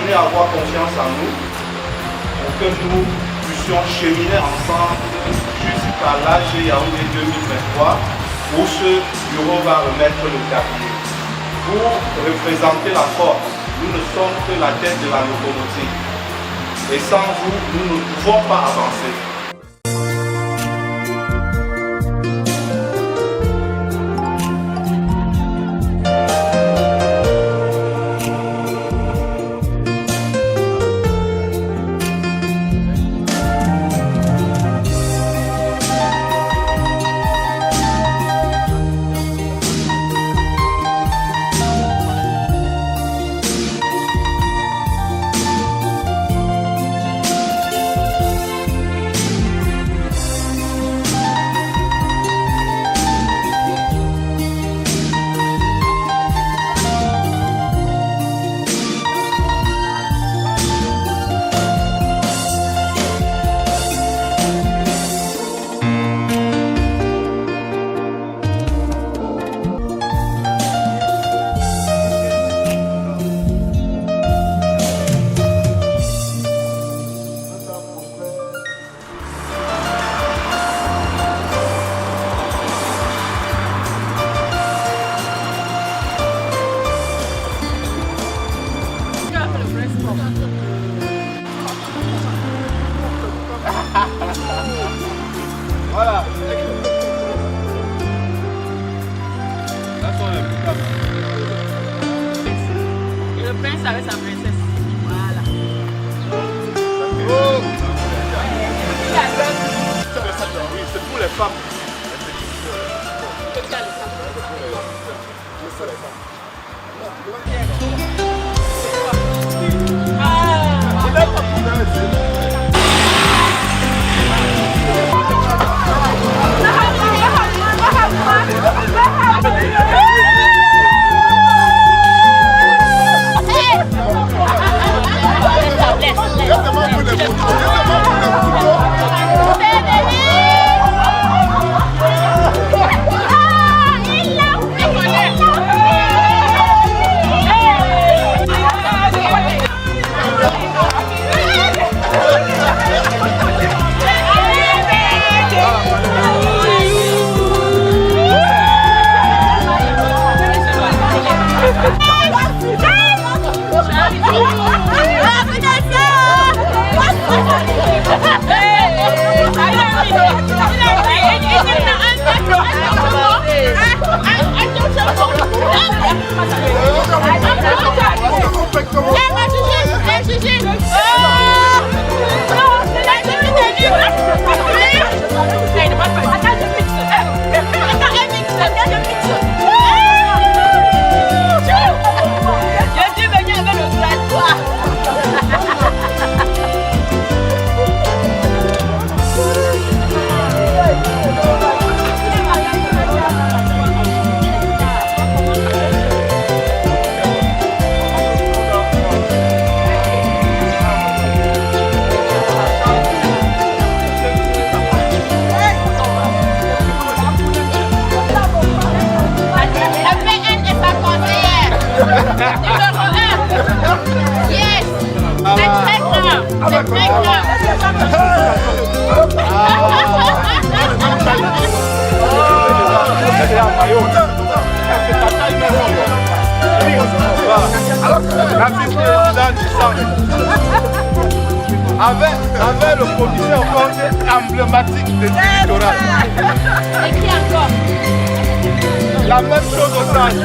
continuer à avoir confiance en nous pour que nous puissions cheminer ensemble jusqu'à l'âge Yaoundé 2023 où ce bureau va remettre le carrier. Vous représentez la force, nous ne sommes que la tête de la locomotive. Et sans vous, nous ne pouvons pas avancer. Voilà. Et le prince avec sa princesse. Voilà. Oh. Oui, c'est pour les femmes. La vice-présidente du centre avait le commissaire emblématique de l'électorat. Et qui encore? La même chose au centre.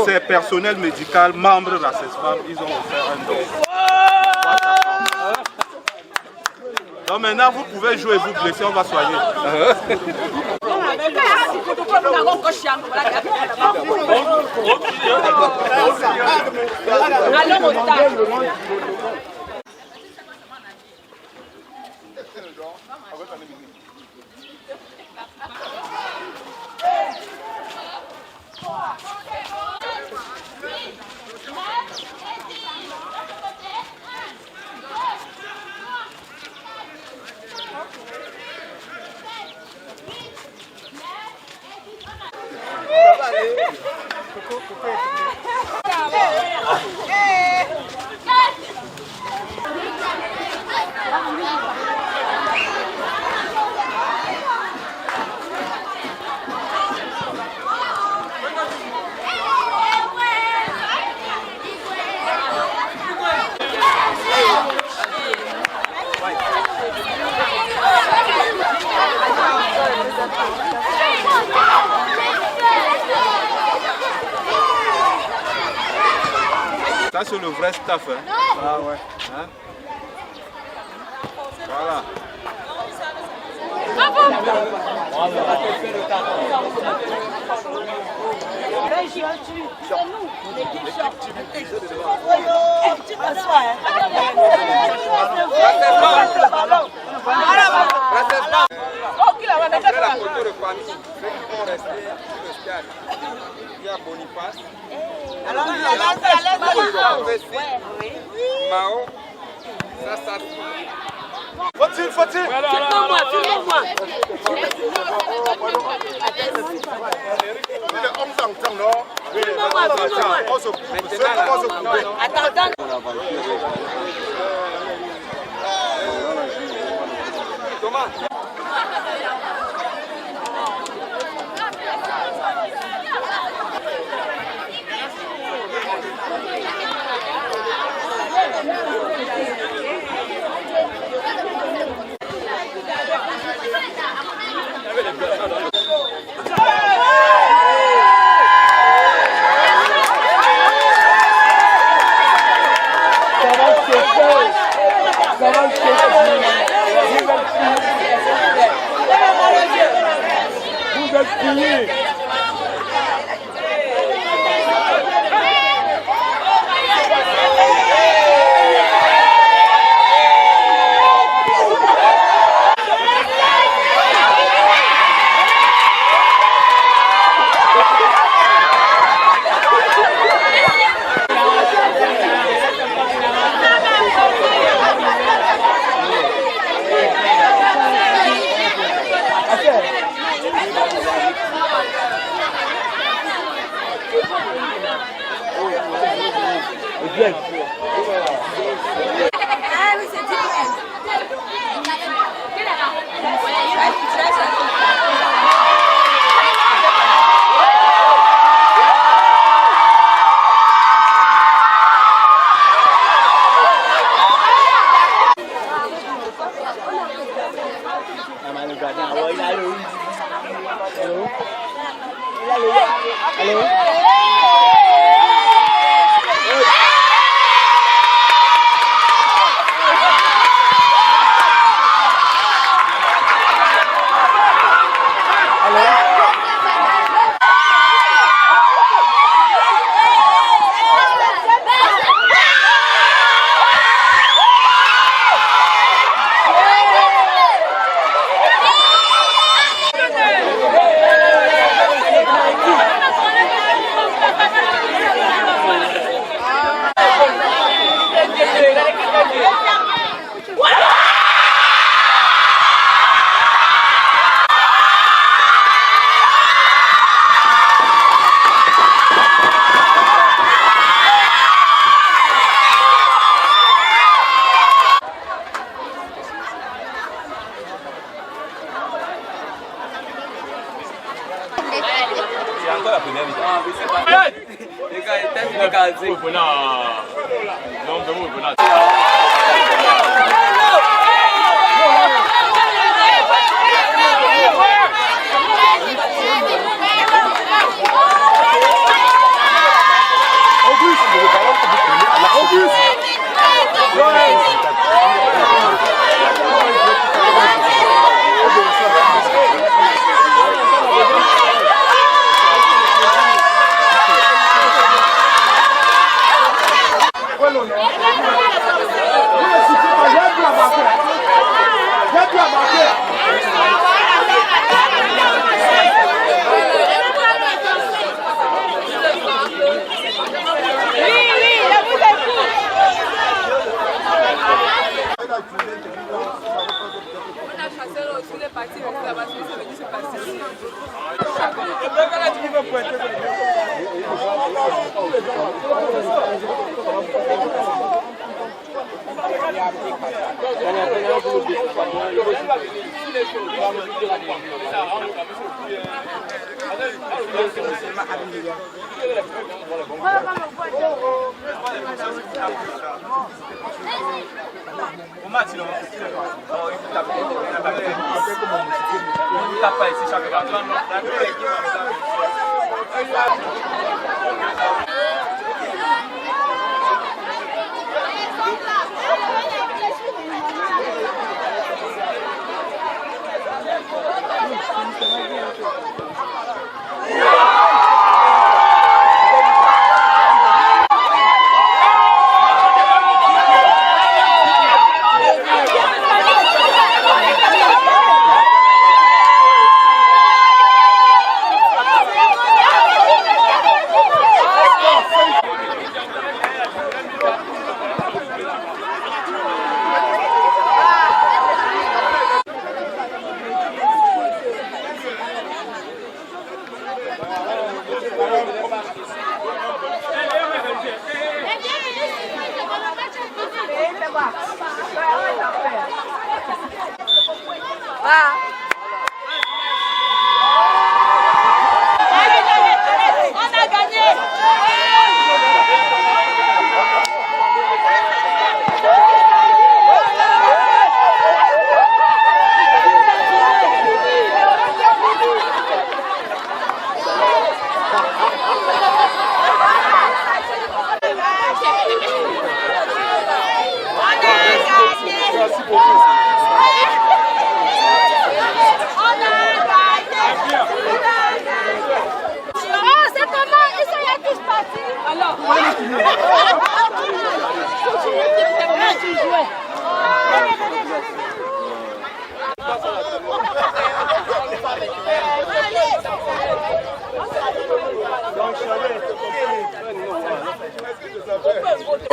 C'est personnel médical, membre de la CESFAM, ils ont offert un don. Donc maintenant vous pouvez jouer, vous blesser, on va soigner. Ça c'est le vrai staff. Hein. Ah ouais. Hein? Voilà. Il y a Boniface. Mao. Ça. Faut-il Thomas.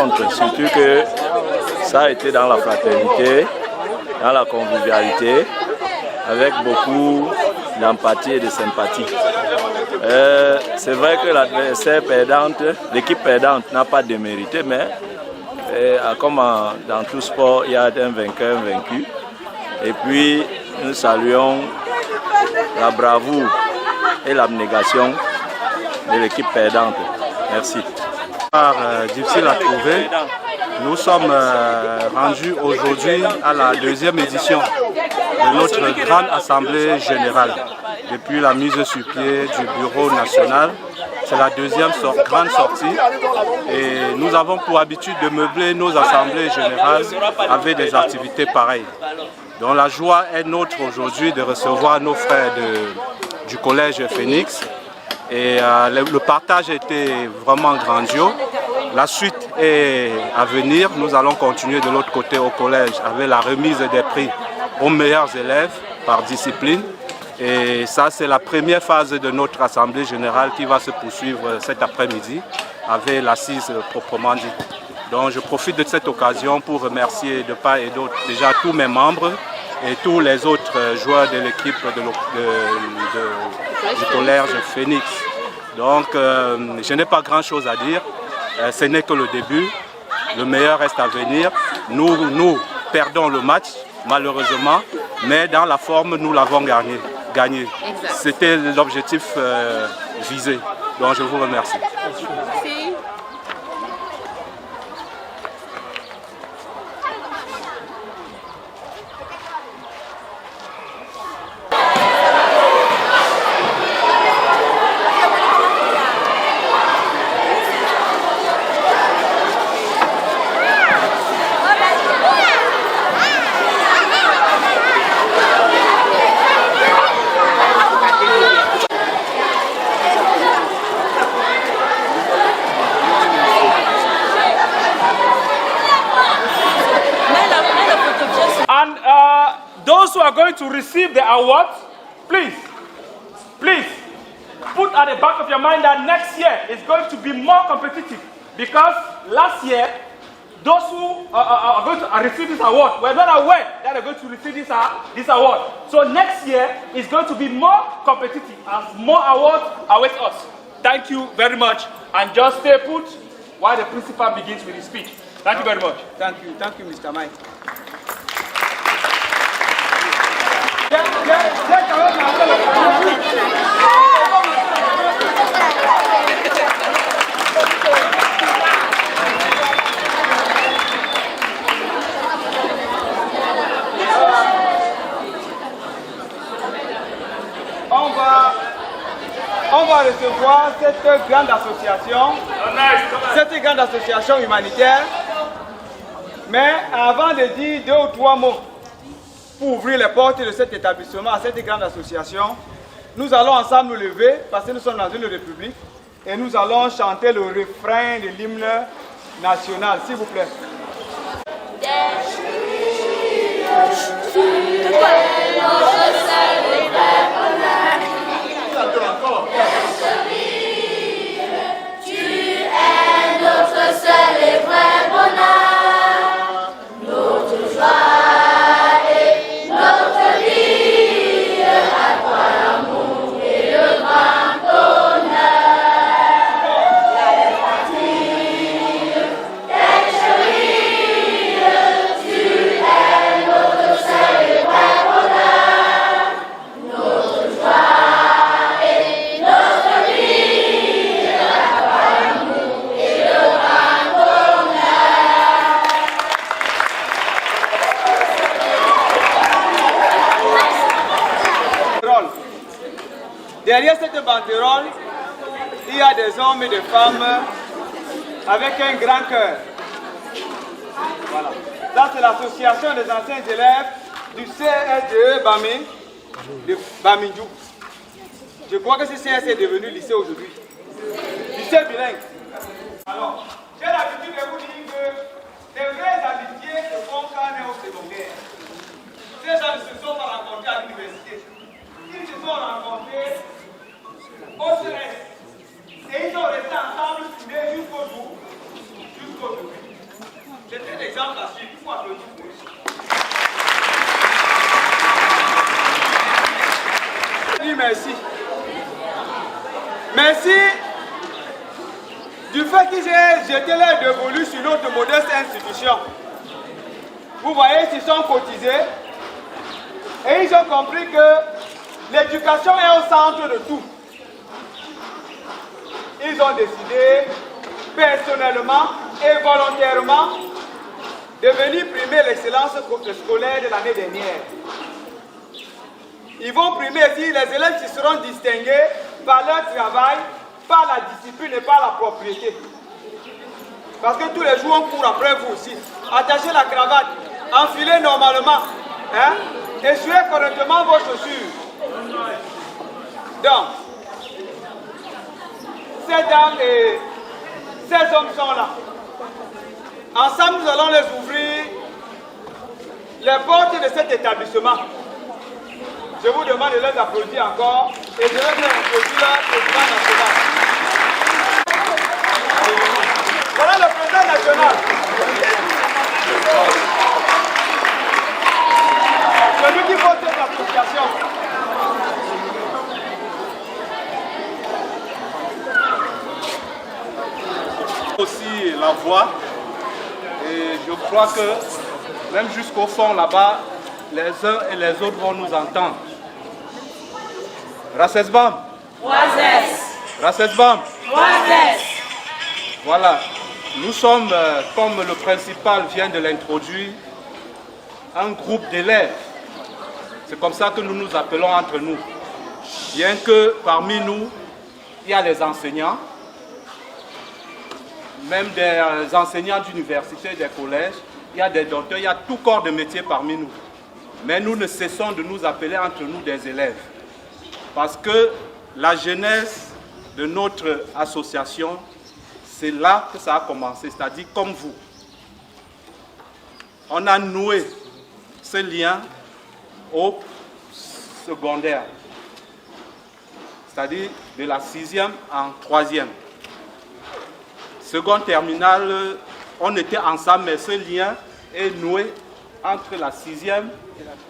rencontre, surtout que ça a été dans la fraternité, dans la convivialité, avec beaucoup d'empathie et de sympathie. C'est vrai que l'adversaire perdante, l'équipe perdante n'a pas démérité, mais comme dans tout sport, il y a un vainqueur, un vaincu. Et puis, nous saluons la bravoure et l'abnégation de l'équipe perdante. Merci. Difficile à trouver. Nous sommes rendus aujourd'hui à la deuxième édition de notre grande assemblée générale. Depuis la mise sur pied du bureau national, c'est la deuxième grande sortie et nous avons pour habitude de meubler nos assemblées générales avec des activités pareilles. Donc la joie est nôtre aujourd'hui de recevoir nos frères du collège Phoenix et le partage était vraiment grandiose. La suite est à venir. Nous allons continuer de l'autre côté au collège avec la remise des prix aux meilleurs élèves par discipline. Et ça, c'est la première phase de notre assemblée générale qui va se poursuivre cet après-midi avec l'assise proprement dit. Donc je profite de cette occasion pour remercier de part et d'autre déjà tous mes membres et tous les autres joueurs de l'équipe du collège Phoenix. Donc je n'ai pas grand chose à dire, ce n'est que le début, le meilleur reste à venir. Nous perdons le match malheureusement, mais dans la forme nous l'avons gagné. C'était l'objectif visé, donc je vous remercie. Merci. Those who are going to receive the award, please put at the back of your mind that next year is going to be more competitive, because last year those who are going to receive this award were not aware that they're going to receive this award. So next year is going to be more competitive as more awards await us. Thank you very much, and just stay put while the principal begins with his speech. Thank you very much. Thank you, Mr. Mike. On va recevoir cette grande association humanitaire. Mais avant de dire 2 ou 3 mots pour ouvrir les portes de cet établissement, à cette grande association, nous allons ensemble nous lever, parce que nous sommes dans une république, et nous allons chanter le refrain de l'hymne national, s'il vous plaît. Derrière cette banderole, il y a des hommes et des femmes avec un grand cœur. Voilà. Ça, c'est l'association des anciens élèves du CSDE Baming, de Bamindou. Je crois que ce CS est devenu lycée aujourd'hui. Lycée bilingue. Alors, j'ai l'habitude de vous dire que les vraies amitiés se font quand on est au secondaire. Ces gens ne se sont pas rencontrés à l'université. Ils se sont rencontrés au CES. Et ils sont restés ensemble jusqu'au jour, jusqu'au jour. merci. Merci du fait qu'ils aient jeté leur dévolu sur notre modeste institution. Vous voyez, ils sont cotisés et ils ont compris que l'éducation est au centre de tout. Ils ont décidé personnellement et volontairement de venir primer l'excellence scolaire de l'année dernière. Ils vont primer ici les élèves qui seront distingués par leur travail, par la discipline et par la propriété. Parce que tous les jours on court après vous aussi. Attachez la cravate, enfilez normalement, hein, essuyez correctement vos chaussures. Donc, ces dames et ces hommes sont là. Ensemble, nous allons les ouvrir les portes de cet établissement. Je vous demande de les applaudir encore et je vais bien applaudir le président national. Voilà le président national. Celui qui vote cette association. Aussi la voix et je crois que même jusqu'au fond là-bas, les uns et les autres vont nous entendre. Rasesbam. Rasesbam. Voilà, nous sommes, comme le principal vient de l'introduire, un groupe d'élèves. C'est comme ça que nous nous appelons entre nous. Bien que parmi nous, il y a les enseignants, même des enseignants d'université, des collèges, il y a des docteurs, il y a tout corps de métier parmi nous. Mais nous ne cessons de nous appeler entre nous des élèves. Parce que la genèse de notre association, c'est là que ça a commencé, c'est-à-dire comme vous. On a noué ce lien au secondaire, c'est-à-dire de la 6e en 3e. Seconde terminale, on était ensemble, mais ce lien est noué entre la 6e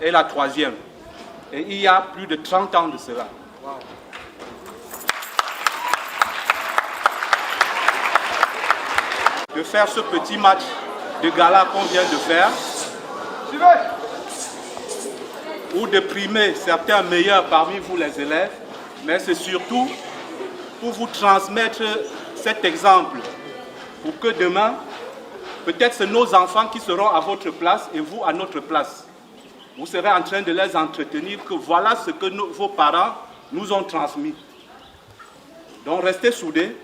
et la 3e. Et il y a plus de 30 ans de cela. Wow. De faire ce petit match de gala qu'on vient de faire, ou de primer certains meilleurs parmi vous les élèves, mais c'est surtout pour vous transmettre cet exemple, pour que demain, peut-être c'est nos enfants qui seront à votre place et vous à notre place. Vous serez en train de les entretenir que voilà ce que vos parents nous ont transmis. Donc restez soudés,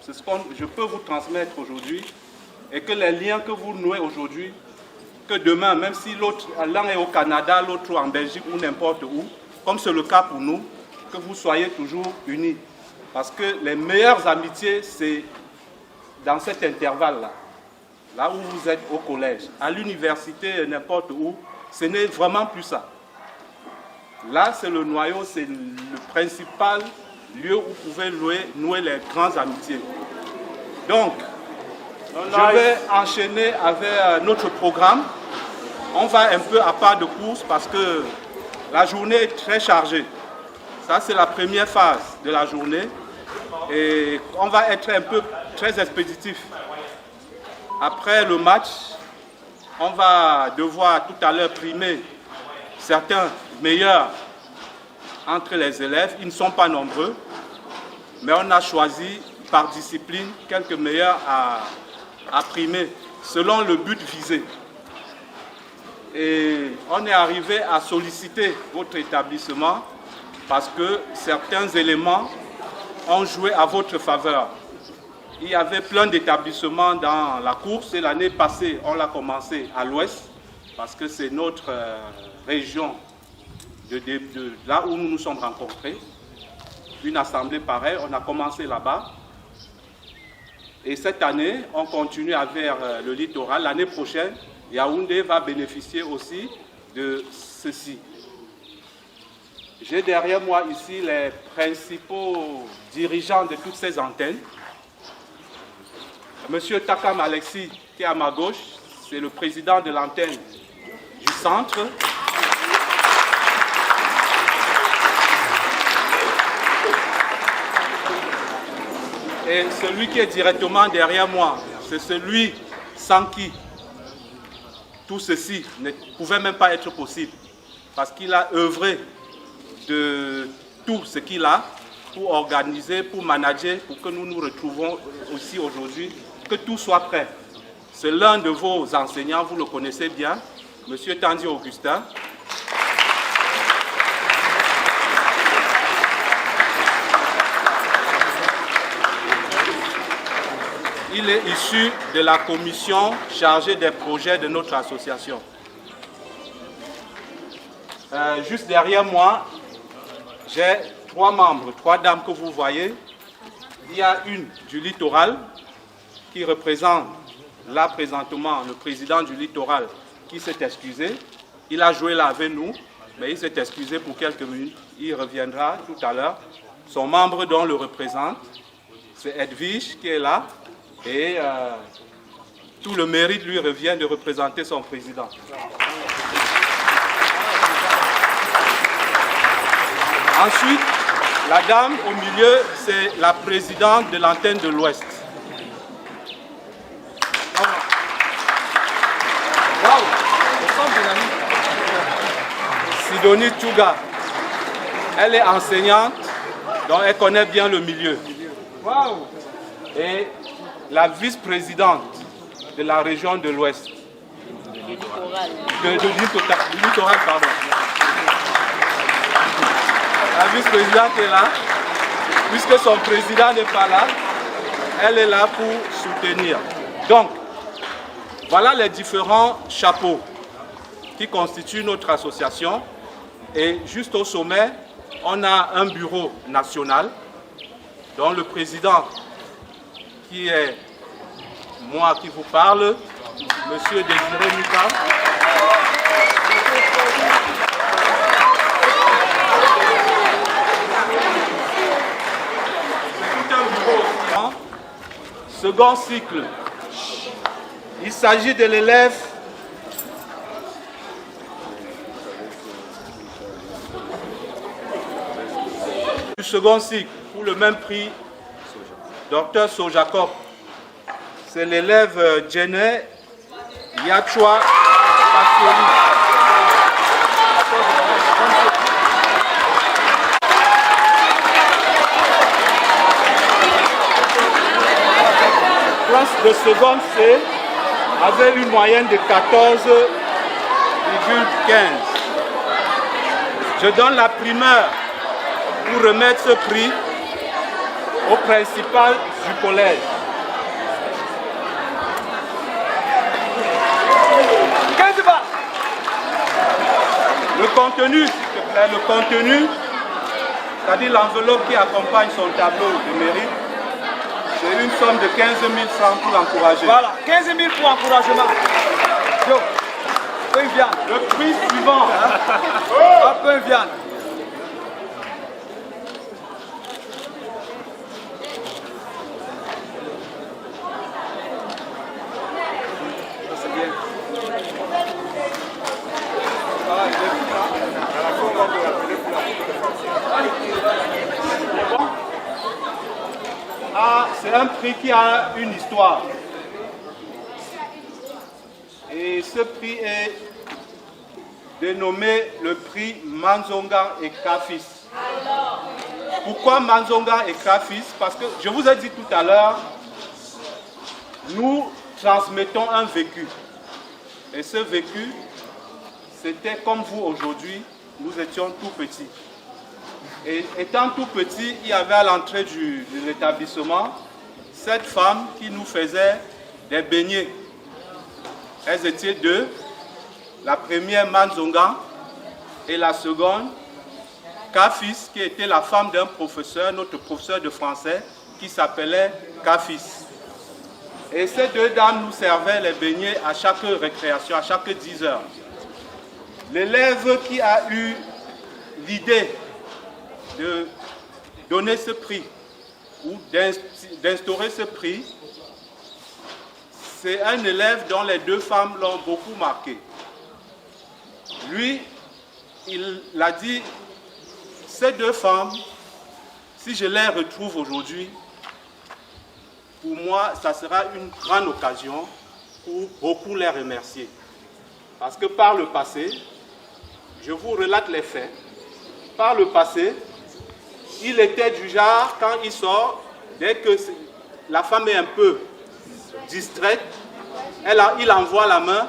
c'est ce que je peux vous transmettre aujourd'hui, et que les liens que vous nouez aujourd'hui, que demain, même si l'un est au Canada, l'autre en Belgique ou n'importe où, comme c'est le cas pour nous, que vous soyez toujours unis. Parce que les meilleures amitiés, c'est dans cet intervalle-là, là où vous êtes au collège, à l'université, n'importe où, ce n'est vraiment plus ça. Là, c'est le noyau, c'est le principal lieu où vous pouvez nouer les grandes amitiés. Donc, je vais enchaîner avec notre programme. On va un peu à pas de course parce que la journée est très chargée. Ça, c'est la première phase de la journée. Et on va être un peu très expéditif. Après le match, on va devoir tout à l'heure primer certains meilleurs entre les élèves. Ils ne sont pas nombreux, mais on a choisi par discipline quelques meilleurs à primer selon le but visé. Et on est arrivé à solliciter votre établissement parce que certains éléments ont joué à votre faveur. Il y avait plein d'établissements dans la course et l'année passée, on l'a commencé à l'ouest parce que c'est notre région de là où nous nous sommes rencontrés. Une assemblée pareille, on a commencé là-bas. Et cette année, on continue vers le littoral. L'année prochaine, Yaoundé va bénéficier aussi de ceci. J'ai derrière moi ici les principaux dirigeants de toutes ces antennes. Monsieur Takam Alexis, qui est à ma gauche, c'est le président de l'antenne du centre. Et celui qui est directement derrière moi, c'est celui sans qui tout ceci ne pouvait même pas être possible. Parce qu'il a œuvré de tout ce qu'il a pour organiser, pour manager, pour que nous nous retrouvons aussi aujourd'hui, que tout soit prêt. C'est l'un de vos enseignants, vous le connaissez bien, M. Tandy Augustin. Il est issu de la commission chargée des projets de notre association. Juste derrière moi, j'ai 3 membres, 3 dames que vous voyez. Il y a une du littoral qui représente là présentement le président du littoral qui s'est excusé. Il a joué là avec nous, mais il s'est excusé pour quelques minutes. Il reviendra tout à l'heure. Son membre dont le représente, c'est Edwige qui est là. Et tout le mérite lui revient de représenter son président. Ensuite, la dame au milieu, c'est la présidente de l'antenne de l'Ouest. Sidonie Tchouga. Elle est enseignante, donc elle connaît bien le milieu. Et la vice-présidente de la région de l'Ouest. Du littoral, pardon. La vice-présidente est là. Puisque son président n'est pas là, elle est là pour soutenir. Donc, voilà les différents chapeaux qui constituent notre association. Et juste au sommet, on a un bureau national dont le président, qui est moi qui vous parle, Monsieur Désiré Mika. C'est tout un bureau. Second cycle. Il s'agit de l'élève du second cycle pour le même prix. Dr Sojakob, c'est l'élève Djene Yachwa Passioli. Classe de seconde C avait une moyenne de 14,15. Je donne la primeur pour remettre ce prix au principal du collège. Le contenu, s'il te plaît, le contenu, c'est-à-dire l'enveloppe qui accompagne son tableau de mérite, c'est une somme de 15 000 francs pour l'encourager. Voilà, 15 000 pour encouragement. Yo, peu de viande. Le prix suivant. Un peu de viande. C'est un prix qui a une histoire. Et ce prix est dénommé le prix Manzonga et Kafis. Pourquoi Manzonga et Kafis? Parce que je vous ai dit tout à l'heure, nous transmettons un vécu. Et ce vécu, c'était comme vous aujourd'hui, nous étions tout petits. Et étant tout petit, il y avait à l'entrée de l'établissement cette femme qui nous faisait des beignets. Elles étaient deux. La première, Manzonga, et la seconde, Kafis, qui était la femme d'un professeur, notre professeur de français, qui s'appelait Kafis. Et ces deux dames nous servaient les beignets à chaque récréation, à chaque 10 heures. L'élève qui a eu l'idée de donner ce prix ou d'instaurer ce prix, c'est un élève dont les deux femmes l'ont beaucoup marqué. Lui, il a dit, ces deux femmes, si je les retrouve aujourd'hui, pour moi, ça sera une grande occasion pour beaucoup les remercier. Parce que par le passé, je vous relate les faits, par le passé, il était du genre, quand il sort, dès que la femme est un peu distraite, il envoie la main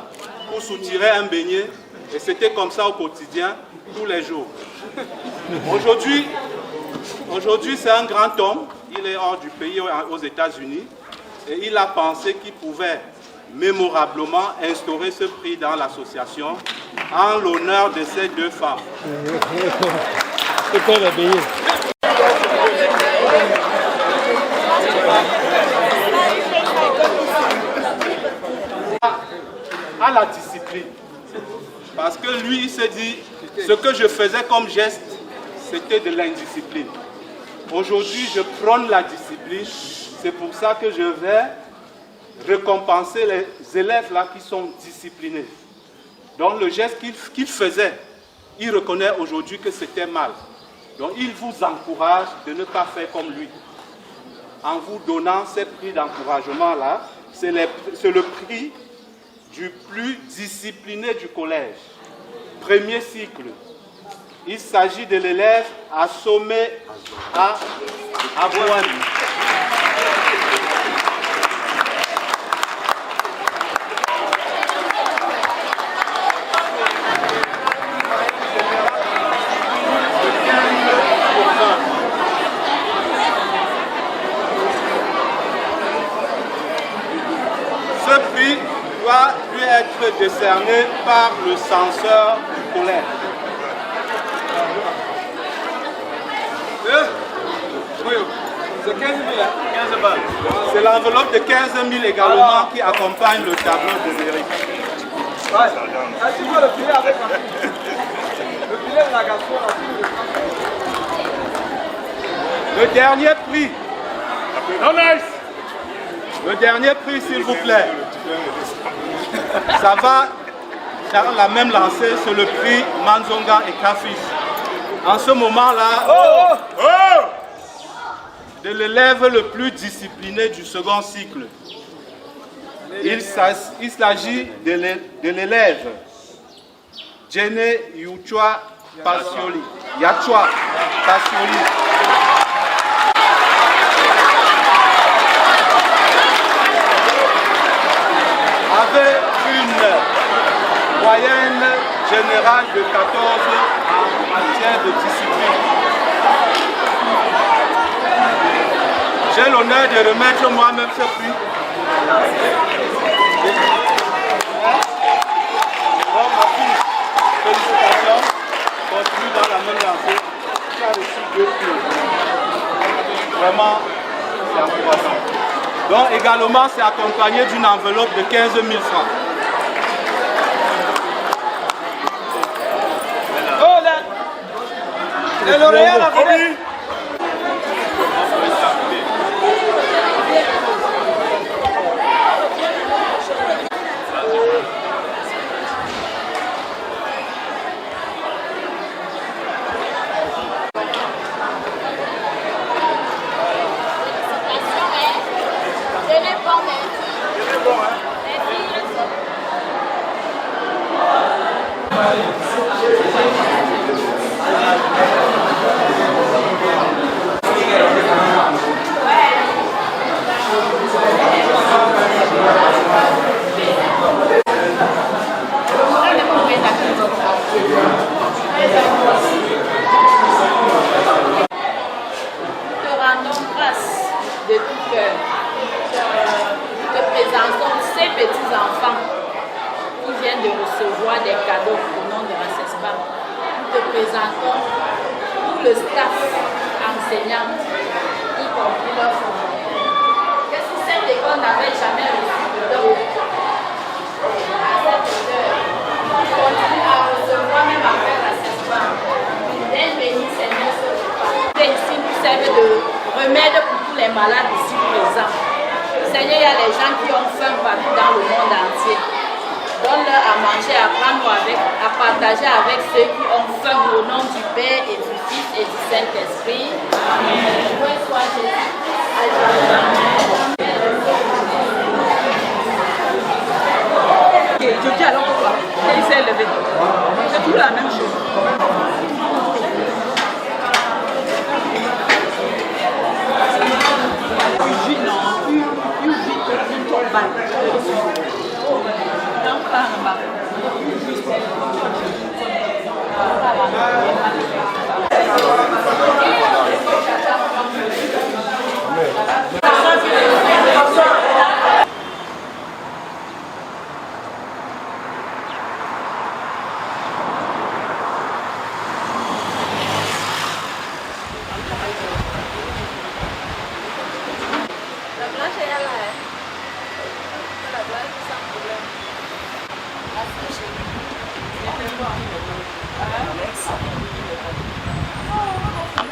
pour soutirer un beignet, et c'était comme ça au quotidien, tous les jours. Aujourd'hui, c'est un grand homme, il est hors du pays, aux États-Unis, et il a pensé qu'il pouvait mémorablement instaurer ce prix dans l'association en l'honneur de ces deux femmes. C'est quoi la beignet? À la discipline. Parce que lui, il s'est dit, ce que je faisais comme geste, c'était de l'indiscipline. Aujourd'hui, je prône la discipline. C'est pour ça que je vais récompenser les élèves là qui sont disciplinés. Donc le geste qu'il faisait, il reconnaît aujourd'hui que c'était mal. Donc il vous encourage de ne pas faire comme lui. En vous donnant ces prix d'encouragement là, c'est le prix du plus discipliné du collège. Premier cycle. Il s'agit de l'élève assommé à Abouani. Ce prix doit lui être décerné par le censeur du collège. C'est 15 000, hein? 15 balles. C'est l'enveloppe de 15 000 également qui accompagne le tableau de Eric. Ouais. Ah, tu vois le filet avec la fille. Le filet de la gastro, la fille. Le dernier prix. Le dernier prix, s'il vous plaît. Ça va dans la même lancée, c'est le prix Manzonga et Kafis. En ce moment-là, de l'élève le plus discipliné du second cycle. Il s'agit de l'élève Djene Yachwa Pasioli. Avec une moyenne générale de 14 en matière de discipline. J'ai l'honneur de remettre moi-même ce prix. Bon, ma fille, félicitations. Continue dans la même lancée. Tu as reçu 2 prix. Vraiment, c'est encourageant. Donc également, c'est accompagné d'une enveloppe de 15 000 francs. Oh là! Le lauréat la vedette! Des cadeaux au nom de la CESPAM. Nous te présentons tout le staff enseignant, y compris leurs fonctionnaires. Qu'est-ce que cette école n'avait jamais reçu de don? À cette heure, on continue à recevoir même après la CESPAM. Dès béni Seigneur ce repas. Ici nous servent de remède pour tous les malades ici présents. Seigneur, il y a les gens qui ont faim partout dans le monde entier. Donne-leur à manger, à prendre avec, à partager avec ceux qui ont faim au nom du Père et du Fils et du Saint-Esprit. Amen. Loué soit Jésus. Amen. Je dis alors pourquoi? Et il s'est levé. C'est toujours la même chose.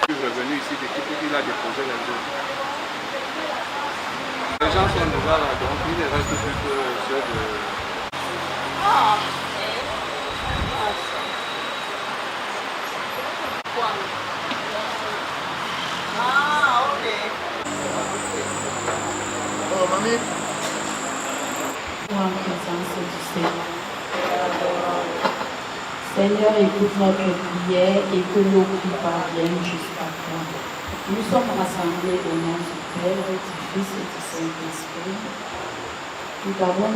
Revenu ici, il a déposé les autres. Les gens sont déjà là, donc il ne reste plus que ceux de... Oh, mamie. En présence du Seigneur. Seigneur, écoute notre prière et que nos cris parviennent jusqu'à toi. Nous sommes rassemblés au nom du Père, du Fils et du Saint-Esprit. Nous allons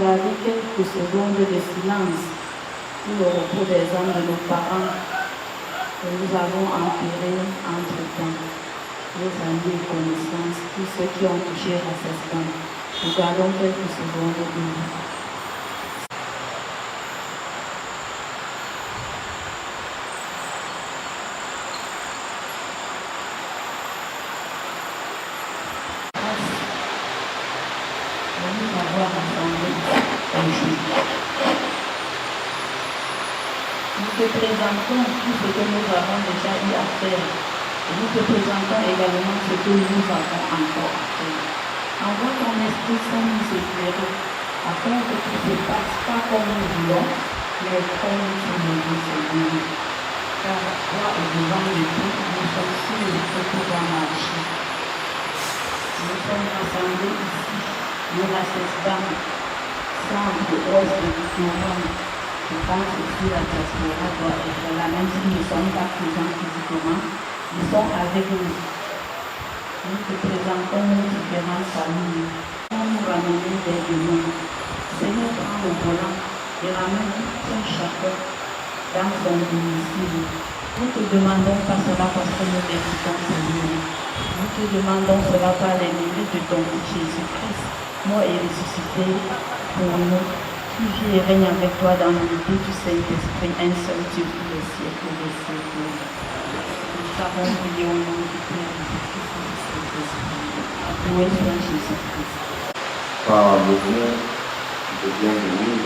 garder quelques secondes de silence pour le repos des âmes de nos parents que nous avons enterrés entre-temps. Nos amis et connaissances, tous ceux qui ont touché à cette femme. Nous gardons quelques secondes de vie. Nous te présentons tout ce que nous avons déjà eu à faire. Et nous te présentons également ce que nous avons encore à faire. Envoie ton Esprit Saint nous éclairer, afin que tout se passe pas comme nous voulons, mais comme tu nous dis, Seigneur. Car toi, au-devant de tout, nous sommes sûrs que tout va marcher. Nous sommes rassemblés ici, nous rassemblant, sans de hausse de ignorance. Je pense que si la diaspora doit être là, même si nous ne sommes pas présents physiquement, ils sont avec nous. Nous te présentons nos différentes familles. Nous ramener des démons. Seigneur, prends le volant et ramène tout un chacun dans son domicile. Nous te demandons pas cela parce que nous méritons, Seigneur. Nous te demandons cela par les mérites de ton Fils Jésus-Christ, mort et ressuscité pour nous. Qui vit et règne avec toi dans l'unité du Saint-Esprit, un seul Dieu pour les siècles des siècles. Nous avons prié au nom du Père, du Fils et du Saint-Esprit. Loué soit Jésus-Christ. Par le nom de bienvenue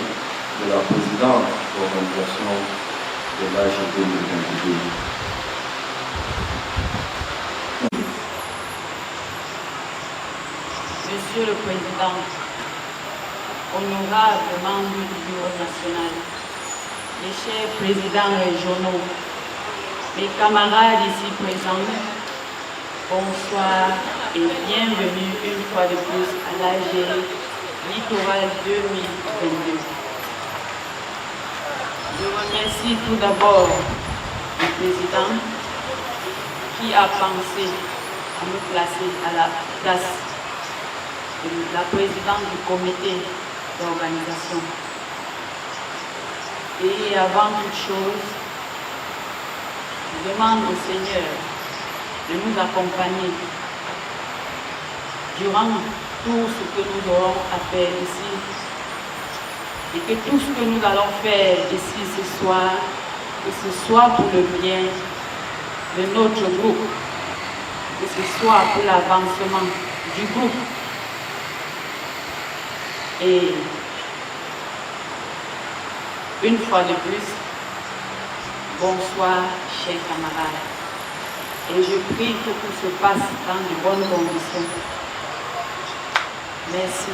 de la présidente de l'organisation de l'AGT 2022. Monsieur le Président, honorable membre du Bureau national, les chers présidents régionaux, mes camarades ici présents, bonsoir et bienvenue une fois de plus à l'AG Littoral 2022. Je remercie tout d'abord le Président qui a pensé à me placer à la place de la présidente du comité d'organisation. Et avant toute chose, je demande au Seigneur de nous accompagner durant tout ce que nous aurons à faire ici et que tout ce que nous allons faire ici ce soir, que ce soit pour le bien de notre groupe, que ce soit pour l'avancement du groupe. Et une fois de plus, bonsoir chers camarades. Et je prie que tout se passe dans de bonnes conditions. Merci.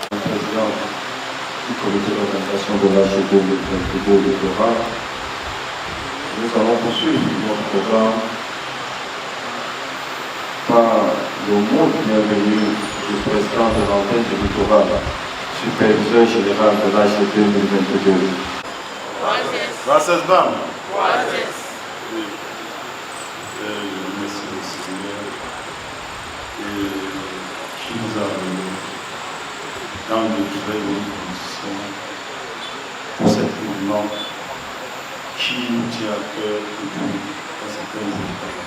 Président du comité d'organisation de l'AGT 2022 littoral, nous allons poursuivre notre programme par le mot de bienvenue du président de l'antenne du littoral, superviseur général de l'AG 2022. Gracias, Bam. Merci au Seigneur qui nous a réunis dans de très bonnes conditions pour cet événement qui nous tient à cœur depuis un certain temps.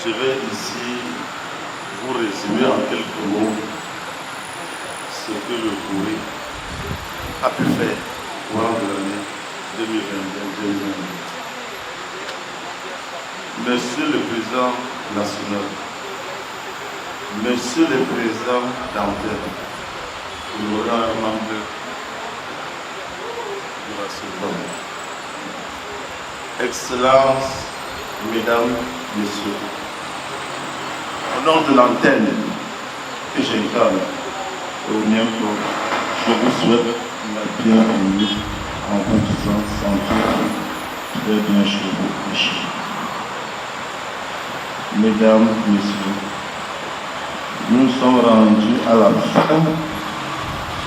Je vais ici vous résumer en quelques mots ce que le Corée a pu faire au cours de l'année 2021-2022. Monsieur le Président national, Monsieur le Président d'antenne, Laurent Armand de la Sorbonne, Excellences, Mesdames, Messieurs, au nom de l'antenne que j'incarne, je vous souhaite la bienvenue en vous disant santé, très bien chez vous et chez vous. Mesdames, Messieurs, nous sommes rendus à la fin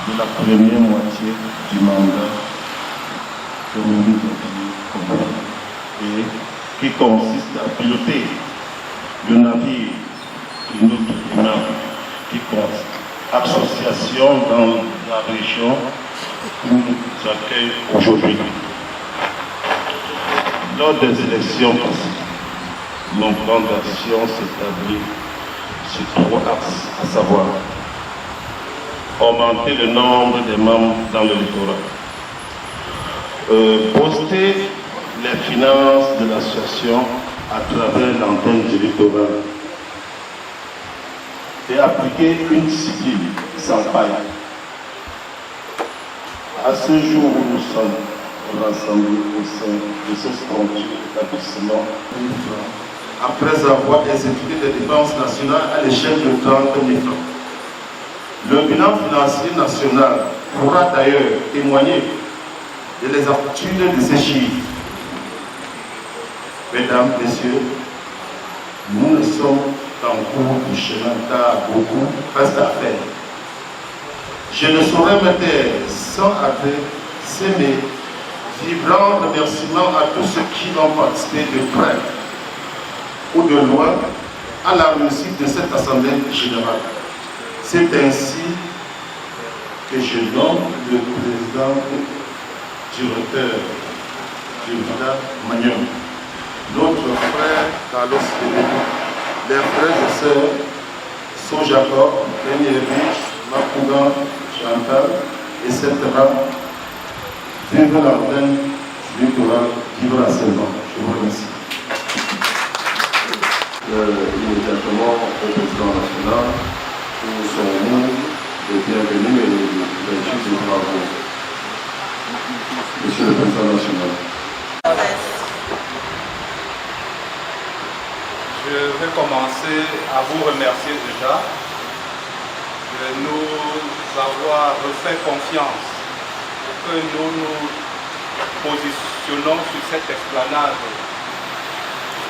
de la première moitié du mandat que nous nous avons et qui consiste à piloter le navire de notre élan qui consiste association dans la région où nous accueille aujourd'hui. Lors des élections passées, mon plan d'action s'établit sur 3 axes, à savoir augmenter le nombre des membres dans le littoral, booster les finances de l'association à travers l'antenne du littoral et appliquer une discipline sans faille. À ce jour où nous sommes rassemblés au sein de ce structure d'établissement, après avoir exécuté des dépenses nationales à l'échelle de 30 000 francs. Le bilan financier national pourra d'ailleurs témoigner de l'exactitude de ces chiffres. Mesdames, Messieurs, nous ne sommes qu'en cours du chemin car beaucoup reste à faire. Je ne saurais me taire sans adresser mes vibrants remerciements à tous ceux qui ont participé de près ou de loin à la réussite de cette Assemblée générale. C'est ainsi que je nomme le président directeur du Vada Magnon, notre frère Carlos Félix, les frères et sœurs Sojacob, Benierich, Makougan, Chantal, etc. Vive l'antenne littorale, vive la saison. Je vous remercie. Immédiatement au président national pour son mot de bienvenue et de réussite de travaux. Monsieur le président national. Je vais commencer à vous remercier déjà de nous avoir refait confiance pour que nous nous positionnons sur cette esplanade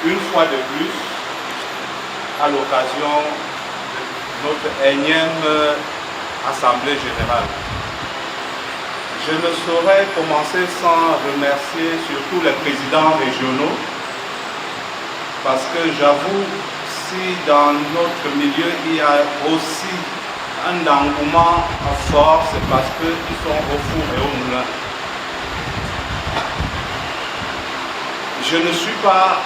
une fois de plus à l'occasion de notre énième Assemblée générale. Je ne saurais commencer sans remercier surtout les présidents régionaux, parce que j'avoue, si dans notre milieu il y a aussi un engouement fort, c'est parce qu'ils sont au four et au moulin. Je ne suis pas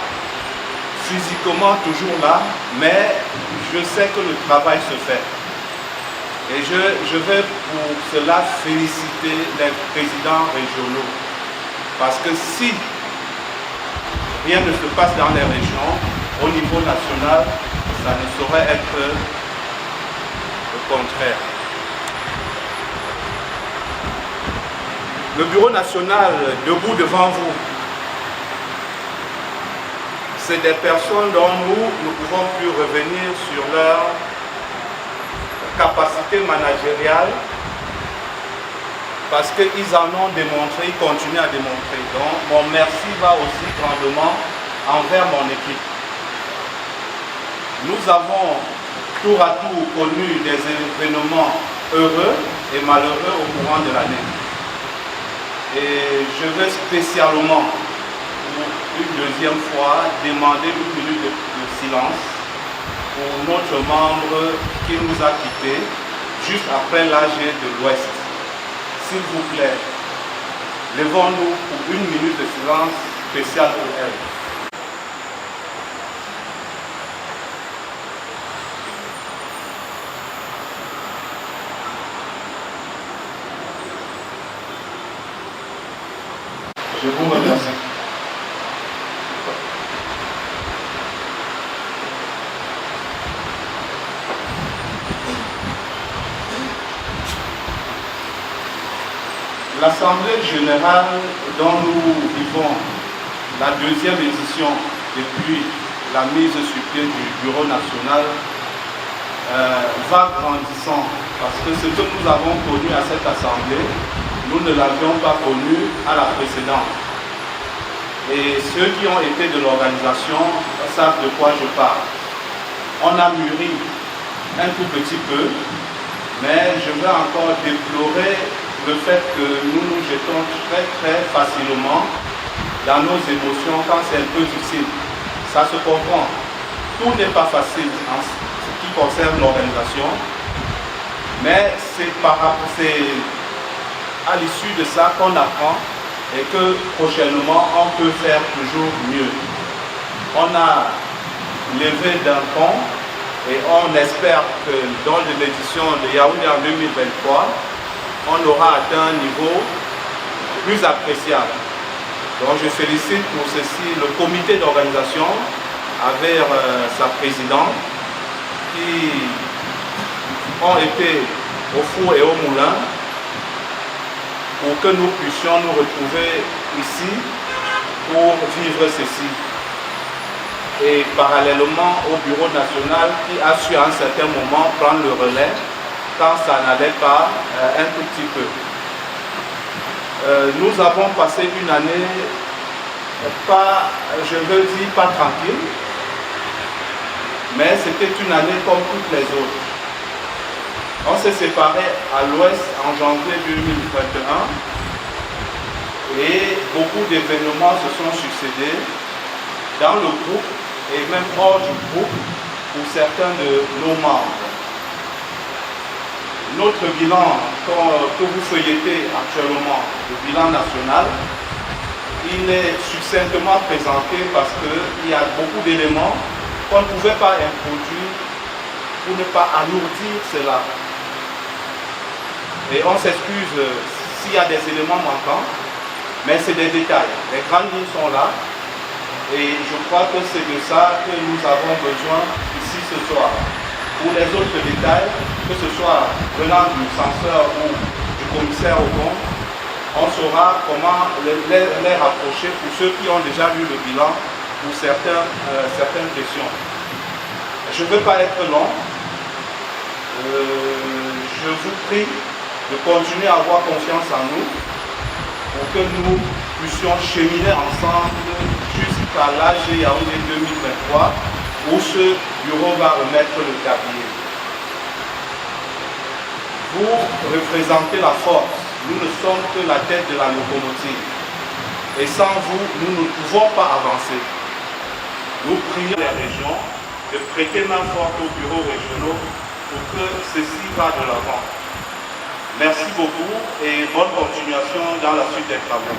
physiquement toujours là, mais je sais que le travail se fait. Et je vais pour cela féliciter les présidents régionaux. Parce que si rien ne se passe dans les régions, au niveau national, ça ne saurait être le contraire. Le bureau national, debout devant vous, c'est des personnes dont nous ne pouvons plus revenir sur leur capacité managériale parce qu'ils en ont démontré, ils continuent à démontrer. Donc mon merci va aussi grandement envers mon équipe. Nous avons tour à tour connu des événements heureux et malheureux au courant de l'année. Et je veux spécialement, pour une deuxième fois, demander une minute de silence pour notre membre qui nous a quittés juste après l'AG de l'Ouest. S'il vous plaît, levons-nous pour une minute de silence spéciale pour elle. Je vous remercie. L'Assemblée générale dont nous vivons la deuxième édition depuis la mise sur pied du Bureau national va grandissant parce que ce que nous avons connu à cette Assemblée, nous ne l'avions pas connu à la précédente. Et ceux qui ont été de l'organisation savent de quoi je parle. On a mûri un tout petit peu, mais je vais encore déplorer le fait que nous nous jetons très facilement dans nos émotions quand c'est un peu difficile. Ça se comprend. Tout n'est pas facile en ce qui concerne l'organisation, mais c'est à l'issue de ça qu'on apprend et que prochainement on peut faire toujours mieux. On a levé d'un pont et on espère que dans l'édition de Yaoundé en 2023, on aura atteint un niveau plus appréciable. Donc je félicite pour ceci le comité d'organisation avec sa présidente qui ont été au four et au moulin pour que nous puissions nous retrouver ici pour vivre ceci. Et parallèlement au Bureau national qui a su à un certain moment prendre le relais quand ça n'allait pas un tout petit peu. Nous avons passé une année pas, je veux dire, pas tranquille, mais c'était une année comme toutes les autres. On s'est séparés à l'Ouest en janvier 2021 et beaucoup d'événements se sont succédés dans le groupe et même hors du groupe pour certains de nos membres. Notre bilan que vous feuilletez actuellement, le bilan national, il est succinctement présenté parce qu'il y a beaucoup d'éléments qu'on ne pouvait pas introduire pour ne pas alourdir cela. Et on s'excuse s'il y a des éléments manquants, mais c'est des détails. Les grandes lignes sont là et je crois que c'est de ça que nous avons besoin ici ce soir. Pour les autres détails, que ce soit venant du censeur ou du commissaire au compte, on saura comment les rapprocher pour ceux qui ont déjà lu le bilan pour certaines questions. Je ne veux pas être long. Je vous prie de continuer à avoir confiance en nous pour que nous puissions cheminer ensemble jusqu'à l'AG Yaoundé 2023 où ce bureau va remettre le tablier. Vous représentez la force. Nous ne sommes que la tête de la locomotive. Et sans vous, nous ne pouvons pas avancer. Nous prions les régions de prêter main forte aux bureaux régionaux pour que ceci va de l'avant. Merci beaucoup et bonne continuation dans la suite des travaux.